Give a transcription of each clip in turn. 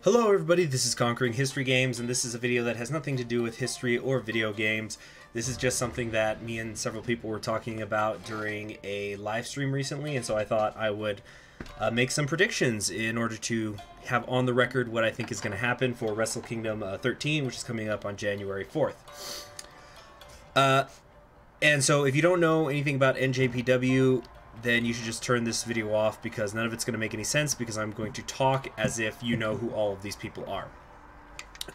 Hello everybody, this is Conquering History Games, and this is a video that has nothing to do with history or video games. This is just something that me and several people were talking about during a live stream recently, and so I thought I would make some predictions in order to have on the record what I think is going to happen for Wrestle Kingdom 13, which is coming up on January 4th. And so if you don't know anything about NJPW, then you should just turn this video off because none of it's going to make any sense because I'm going to talk as if you know who all of these people are.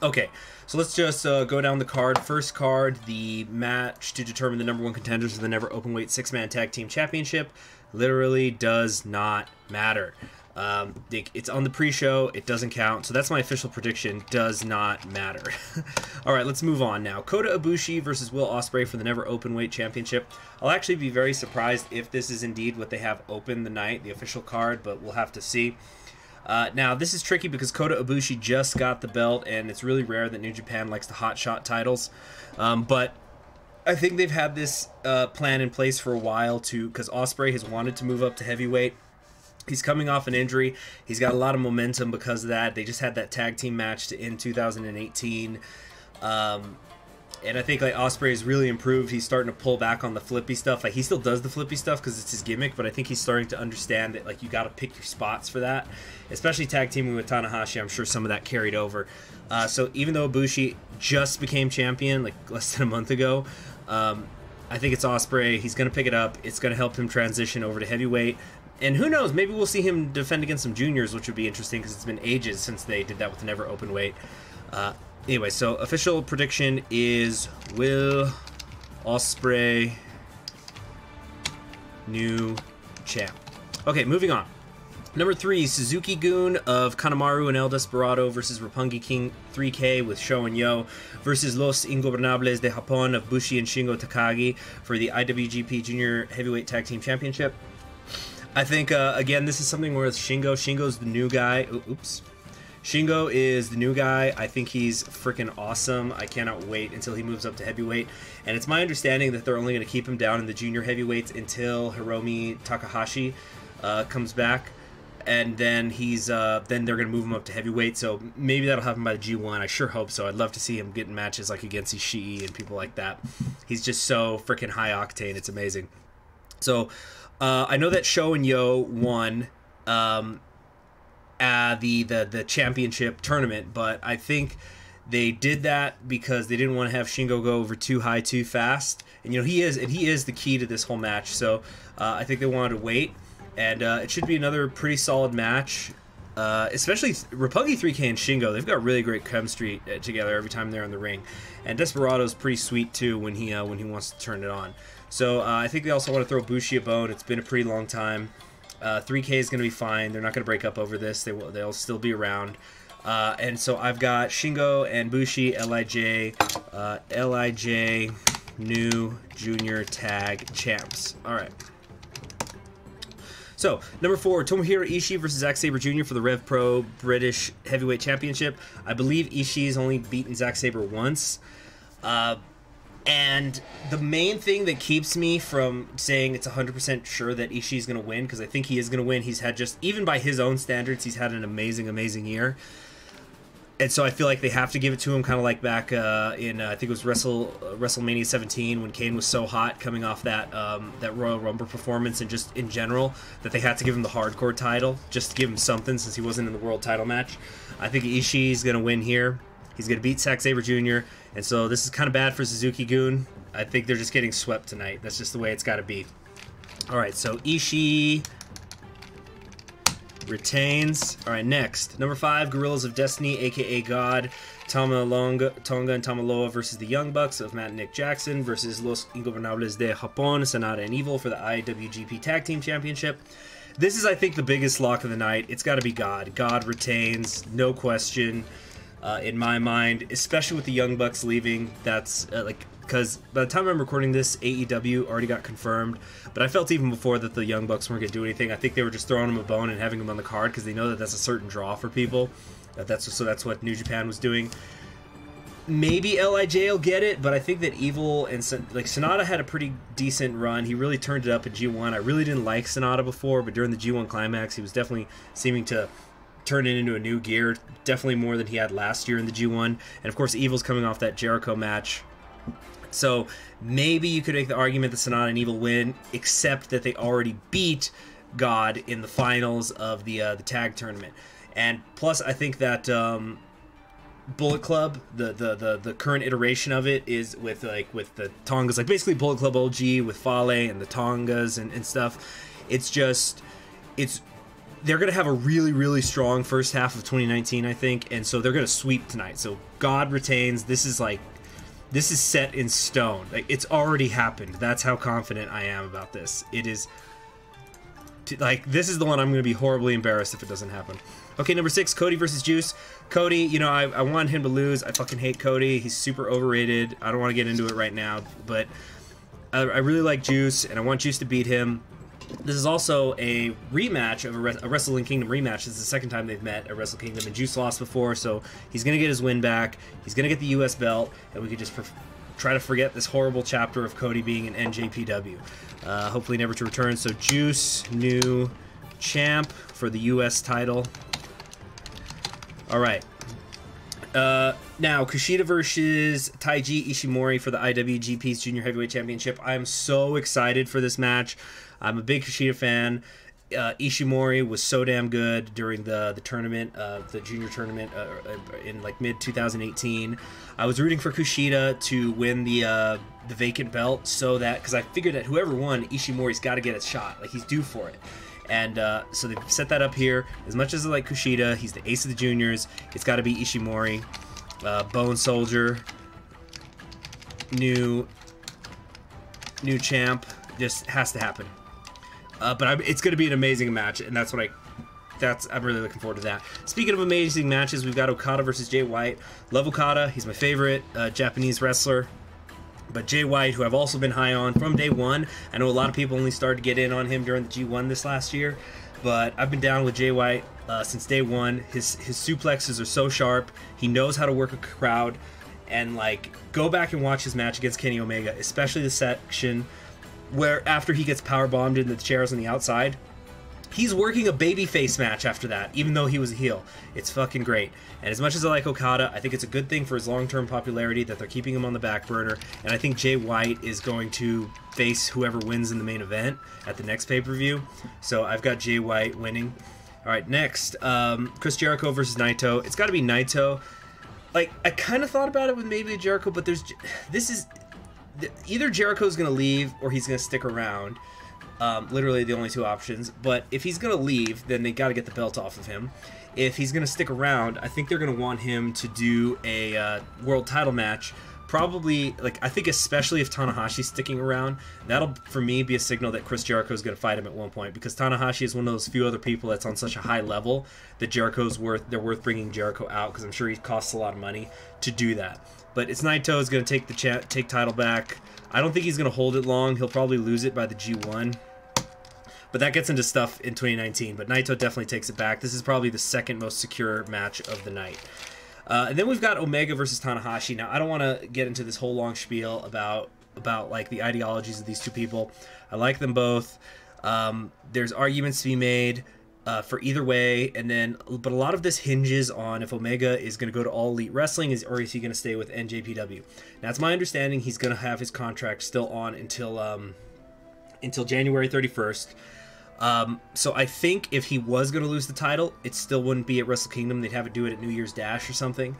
Okay, so let's just go down the card. First card, the match to determine the #1 contenders of the Never Openweight 6-Man Tag Team Championship literally does not matter. It's on the pre-show, it doesn't count, so that's my official prediction, does not matter. Alright, let's move on now. Kota Ibushi versus Will Ospreay for the Never Openweight Championship. I'll actually be very surprised if this is indeed what they have open the night, the official card, but we'll have to see. Now, this is tricky because Kota Ibushi just got the belt, and it's really rare that New Japan likes to hotshot titles, but I think they've had this plan in place for a while, because Ospreay has wanted to move up to heavyweight. He's coming off an injury. He's got a lot of momentum because of that. They just had that tag team match to end 2018. And I think like Ospreay has really improved. He's starting to pull back on the flippy stuff. Like he still does the flippy stuff because it's his gimmick, but I think he's starting to understand that like you got to pick your spots for that. Especially tag teaming with Tanahashi, I'm sure some of that carried over. So even though Ibushi just became champion like less than a month ago, I think it's Ospreay. He's going to pick it up. It's going to help him transition over to heavyweight. And who knows, maybe we'll see him defend against some juniors, which would be interesting because it's been ages since they did that with the Never Openweight. Anyway, so official prediction is Will Ospreay new champ. Okay, moving on. Number 3, Suzuki-gun of Kanemaru and El Desperado versus Roppongi King 3K with Sho and Yo versus Los Ingobernables de Japón of Bushi and Shingo Takagi for the IWGP Junior Heavyweight Tag Team Championship. I think, again, this is something where Shingo's the new guy. Oops. Shingo is the new guy. I think he's freaking awesome. I cannot wait until he moves up to heavyweight. And it's my understanding that they're only going to keep him down in the junior heavyweights until Hiromi Takahashi comes back. And then then they're going to move him up to heavyweight. So maybe that'll happen by the G1. I sure hope so. I'd love to see him get in matches like against Ishii and people like that. He's just so freaking high octane. It's amazing. So I know that Sho and Yo won the championship tournament, but I think they did that because they didn't want to have Shingo go over too high too fast. And you know he is the key to this whole match. So I think they wanted to wait, and it should be another pretty solid match. Especially Roppongi 3K and Shingo, they've got really great chemistry together every time they're in the ring, and Desperado's pretty sweet too when he wants to turn it on. So I think they also want to throw Bushi a bone. It's been a pretty long time. 3K is going to be fine. They're not going to break up over this. They'll still be around. And so I've got Shingo and Bushi, LIJ, new junior tag champs. All right. So, number 4, Tomohiro Ishii versus Zack Sabre Jr. for the Rev Pro British Heavyweight Championship. I believe Ishii's only beaten Zack Sabre once. And the main thing that keeps me from saying it's 100% sure that Ishii's going to win, because I think he is going to win. He's had even by his own standards, he's had an amazing, amazing year. And so I feel like they have to give it to him, kind of like back in, I think it was WrestleMania 17, when Kane was so hot coming off that Royal Rumble performance, and just in general, that they had to give him the hardcore title, just to give him something since he wasn't in the world title match. I think Ishii's going to win here. He's going to beat Zack Sabre Jr., and so this is kind of bad for Suzuki-gun. I think they're just getting swept tonight. That's just the way it's got to be. All right, so Ishii retains. All right, next. Number 5, Gorillas of Destiny, a.k.a. God, Tonga and Tamaloa versus the Young Bucks of Matt and Nick Jackson versus Los Ingobernables de Japón, Sanada and Evil for the IWGP Tag Team Championship. This is, I think, the biggest lock of the night. It's got to be God. God retains, no question. In my mind, especially with the Young Bucks leaving, that's because by the time I'm recording this, AEW already got confirmed, but I felt even before that the Young Bucks weren't going to do anything. I think they were just throwing them a bone and having them on the card because they know that that's a certain draw for people. That's what New Japan was doing. Maybe LIJ will get it, but I think that Evil and Sanada had a pretty decent run. He really turned it up at G1. I really didn't like Sanada before, but during the G1 climax, he was definitely seeming to turn it into a new gear. Definitely more than he had last year in the G1. And of course, Evil's coming off that Jericho match. So maybe you could make the argument that Sonata and Evil win, except that they already beat God in the finals of the tag tournament. And plus, I think that Bullet Club, the current iteration of it, is with the Tongas, like basically Bullet Club OG with Fale and the Tongas and stuff. They're going to have a really, really strong first half of 2019, I think, and so they're going to sweep tonight. So God retains. This is set in stone. Like, it's already happened. That's how confident I am about this. It is, this is the one I'm going to be horribly embarrassed if it doesn't happen. Okay, number 6, Cody versus Juice. Cody, you know, I want him to lose. I fucking hate Cody. He's super overrated. I don't want to get into it right now, but I really like Juice, and I want Juice to beat him. This is also a rematch of a Wrestle Kingdom rematch. This is the second time they've met at Wrestle Kingdom, and Juice lost before, so he's going to get his win back. He's going to get the US belt, and we could just try to forget this horrible chapter of Cody being an NJPW. Hopefully never to return. So Juice, new champ for the US title. All right. Now, Kushida versus Taiji Ishimori for the IWGP's Junior Heavyweight Championship. I'm so excited for this match. I'm a big Kushida fan. Ishimori was so damn good during the tournament, the junior tournament in like mid-2018. I was rooting for Kushida to win the vacant belt, so that, because I figured that whoever won, Ishimori's got to get a shot. Like, he's due for it. And so they've set that up here. As much as I like Kushida, he's the ace of the juniors. It's got to be Ishimori. Bone Soldier, new champ, just has to happen. But it's going to be an amazing match, and I'm really looking forward to that. Speaking of amazing matches, we've got Okada versus Jay White. Love Okada. He's my favorite Japanese wrestler. But Jay White, who I've also been high on from day one. I know a lot of people only started to get in on him during the G1 this last year, but I've been down with Jay White since day one. His suplexes are so sharp. He knows how to work a crowd. And, like, go back and watch his match against Kenny Omega, especially the section where after he gets powerbombed into the chairs on the outside, he's working a babyface match after that, even though he was a heel. It's fucking great. And as much as I like Okada, I think it's a good thing for his long-term popularity that they're keeping him on the back burner. And I think Jay White is going to face whoever wins in the main event at the next pay-per-view. So I've got Jay White winning. All right, next, Chris Jericho versus Naito. It's got to be Naito. Like, I kind of thought about it with maybe Jericho, but either Jericho's going to leave or he's going to stick around. Literally the only two options. But if he's going to leave, then they got to get the belt off of him. If he's going to stick around, I think they're going to want him to do a world title match. Probably, like, I think especially if Tanahashi's sticking around, that'll, for me, be a signal that Chris Jericho is going to fight him at one point. Because Tanahashi is one of those few other people that's on such a high level that they're worth bringing Jericho out, because I'm sure he costs a lot of money to do that. But it's Naito is going to take title back. I don't think he's going to hold it long. He'll probably lose it by the G1. But that gets into stuff in 2019. But Naito definitely takes it back. This is probably the second most secure match of the night. And then we've got Omega versus Tanahashi. Now, I don't want to get into this whole long spiel about like the ideologies of these two people. I like them both. There's arguments to be made for either way, but a lot of this hinges on if Omega is going to go to All Elite Wrestling, or is he going to stay with NJPW. Now, it's my understanding he's going to have his contract still on until January 31st. So I think if he was going to lose the title, it still wouldn't be at Wrestle Kingdom. They'd have it do it at New Year's Dash or something.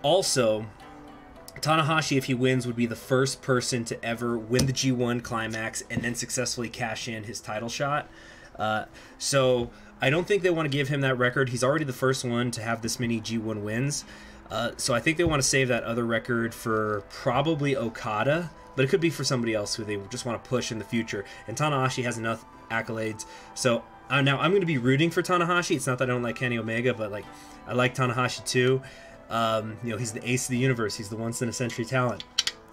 Also, Tanahashi, if he wins, would be the first person to ever win the G1 Climax and then successfully cash in his title shot. So I don't think they want to give him that record. He's already the first one to have this many G1 wins. So I think they want to save that other record for probably Okada, but it could be for somebody else who they just want to push in the future. And Tanahashi has enough accolades. So now I'm going to be rooting for Tanahashi. It's not that I don't like Kenny Omega, but like I like Tanahashi too. He's the ace of the universe. He's the once-in-a-century talent.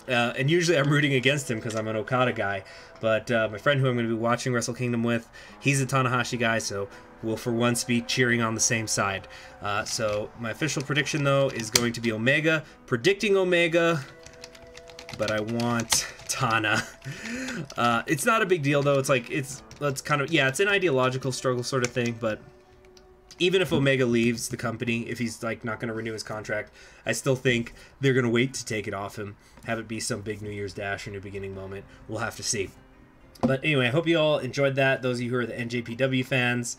And usually I'm rooting against him because I'm an Okada guy. But my friend who I'm going to be watching Wrestle Kingdom with, he's a Tanahashi guy, so we'll for once be cheering on the same side. So my official prediction, though, is going to be Omega. Predicting Omega, but I want Tana. It's not a big deal, though. It's kind of, yeah, it's an ideological struggle sort of thing, but even if Omega leaves the company, if he's like not going to renew his contract, I still think they're going to wait to take it off him, have it be some big New Year's Dash or New Beginning moment. We'll have to see. But anyway, I hope you all enjoyed that. Those of you who are the NJPW fans,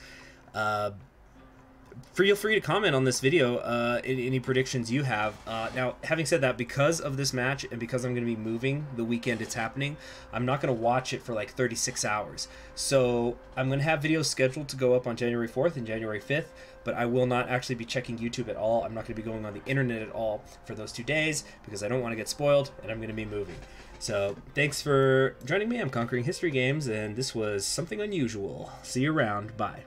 feel free to comment on this video, any predictions you have. Now, having said that, because of this match and because I'm going to be moving the weekend it's happening, I'm not going to watch it for like 36 hours. So I'm going to have videos scheduled to go up on January 4th and January 5th, but I will not actually be checking YouTube at all. I'm not going to be going on the internet at all for those 2 days because I don't want to get spoiled, and I'm going to be moving. So thanks for joining me. I'm Conquering History Games, and this was something unusual. See you around. Bye.